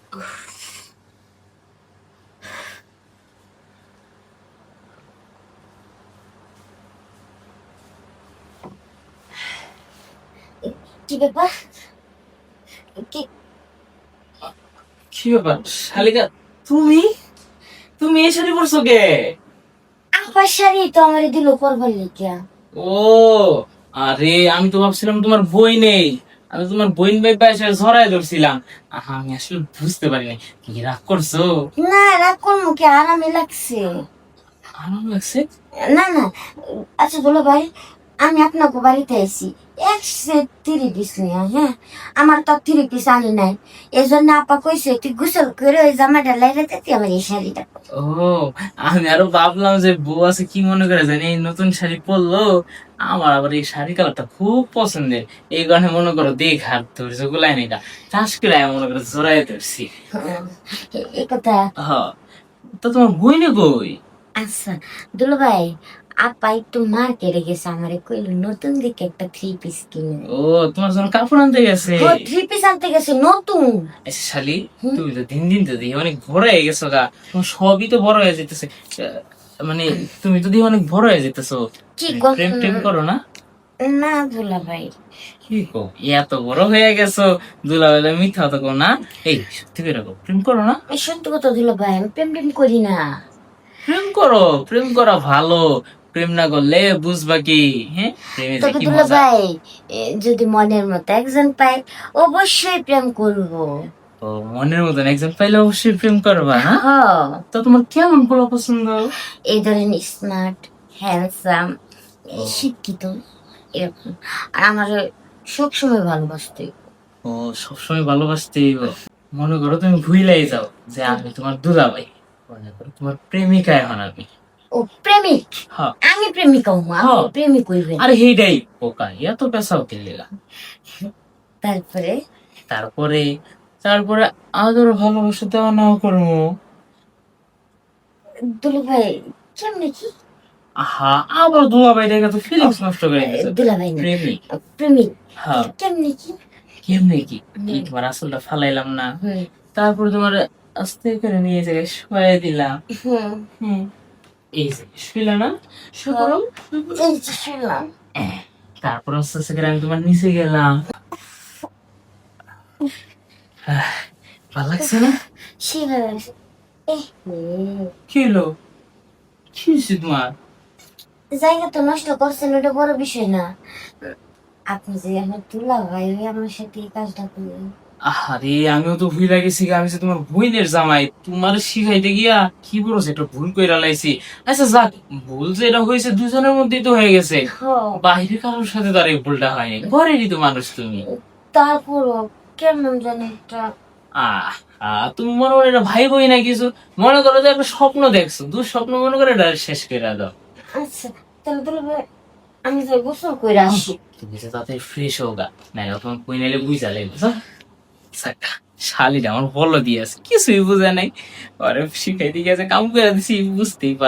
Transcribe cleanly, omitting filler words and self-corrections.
কি ব্যাপার? কি কি ব্যাপার শালিকা? তুমি তুমি এই শাড়ি পরছো কে? আপার শাড়ি তো আমার দিল পরবার লিখিয়া। ও আরে, আমি তো ভাবছিলাম তোমার বই নেই। আমি তোমার বইন ভাই পাশে ঝরাই ধরছিলাম। আমি আসলে বুঝতে পারিনি। কি রাগ করছো? না, রাগ করবো কি, আরামে লাগছে। আরাম লাগছে? না না, আচ্ছা দুলা ভাই, আমি আপনাকে বাড়িতে আইছি এক সেট 3 পিস নিয়ে। হ্যাঁ, আমার তো 3 পিস আনি নাই, এই জন্য আপা কইছে তুই গোসল করে ওই জামাটা লাইলাতে তুই আমার এই শাড়িটা পর। ও, আমি আরো ভাবলাম যে বউ আছে কি মনে করে জানি এই নতুন শাড়ি পরলো। আমার আবার এই শাড়ি কালারটা খুব পছন্দের। এই কারণে মনে করো দেখ আর ধৈর্য গুলাই নিটা চাষ করে মনে করো জোড়াই ধরছি। এই কথা। হ্যাঁ, তো তোমার বই নে কই? আচ্ছা দুলা ভাই, আপা একটু মার্কেটে গেছে, আমারে কইলো নতুন দিকে একটা 3 পিস কিনে। ও, তোমার জন্য কাপড় আনতে গেছে? 3 পিস আনতে গেছে নতুন। আচ্ছা শালি, তুমি তো দিন দিন তো দেখি অনেক বড় হয়ে গেছো গা। তোমার সবই তো বড় হয়ে যেতেছে। মানে তুমি তো দেখি অনেক বড় হয়ে যেতেছো। কি প্রেম টেম করো না? না দুলা ভাই। কি কো, এত বড় হয়ে গেছো, দুলাবেলা মিথ্যা তো কো না। এই সত্যি করে কও, প্রেম করো না? এই সত্যি কথা দুলা ভাই, আমি প্রেম টেম করি না। প্রেম করো, প্রেম করা ভালো। প্রেম না করলে বুঝবা কি? হ্যাঁ, প্রেমে যে তবে কি দুলা মজা। ভাই, যদি মনের মতো একজন পাই অবশ্যই প্রেম করব। ও, মনের মতন একজন পাইলে অবশ্যই প্রেম করবা না? হ্যাঁ, তো তোমার কেমন পোলা পছন্দ? এই ধরেন স্মার্ট, হ্যান্ডসাম, ও, শিক্ষিত, এরকম। আর আমার সবসময় ভালোবাসতে। ও সবসময় ভালোবাসতে হইবো। মনে করো তুমি ভুইলাই যাও যে আমি তোমার দুলাভাই, মনে করো তোমার প্রেমিকা এখন আমি। ও প্রেমিক? হ্যাঁ। আমি প্রেমিকা হবো, হ্যাঁ। আপনি প্রেমিক হইবেন। আরে হেইডাই পোকা, এত পেশাও খেলিলা। তারপরে তারপরে তারপরে আদর ভালোবাসা দেওয়া নাও করবো। দুলা ভাই কেমনে কি? আহা, আবার দুলাভাই দেখে তো ফিলিংস নষ্ট করে দিছে। দুলা ভাই না, প্রেমিক। প্রেমিক। হ্যাঁ। কেমনে কি? কেমনে কি? এই তোমার আসলটা ফালাইলাম না, তারপর তোমার আস্তে করে নিয়ে যাই শুয়ে দিলাম। হুম, এই যে শুইলা না? শুয়ে পড়ো, শুয়ে পড়ো। এই যে শুনলাম। তারপর আস্তে আস্তে করে আমি তোমার নিচে গেলাম। ভালো লাগছে না? শিভাবে কি হলো? কি হয়েছে তোমার? জায়গা তো নষ্ট করছেন, ওটা বড় বিষয় না। আপনি যে আমার দুলা ভাই হয়ে আমার সাথে এই কাজটা করলেন। আরে, আমিও তো ভুলে গেছি গা, আমি যে তোমার বোনের জামাই, তোমার শিখাইতে গিয়া কি বলছে এটা ভুল কইরা লাইছি। আচ্ছা যাক, ভুল যে এটা হয়েছে দুজনের মধ্যেই তো হয়ে গেছে। বাইরে কারোর সাথে তার এই ভুলটা হয়নি, ঘরেরই তো মানুষ তুমি। তারপরও কেমন জানি একটা। আহ তুমি মনে করো এটা ভাই বই না কিছু, মনে করো যে একটা স্বপ্ন দেখছো, দুঃস্বপ্ন মনে করে এটা শেষ করে দাও। আচ্ছা তাহলে দুলা ভাই, আমি যে গোসল করে আসি। তুমি যে তাতে ফ্রেশ হোগা, না তোমার কই নাইলে বুঝা লাগবে। শালিটা আমার বলো দিয়েছে, কিছুই বুঝে নাই। আরে শিখাইতে গেছে, কাম করে দিছি, বুঝতেই পার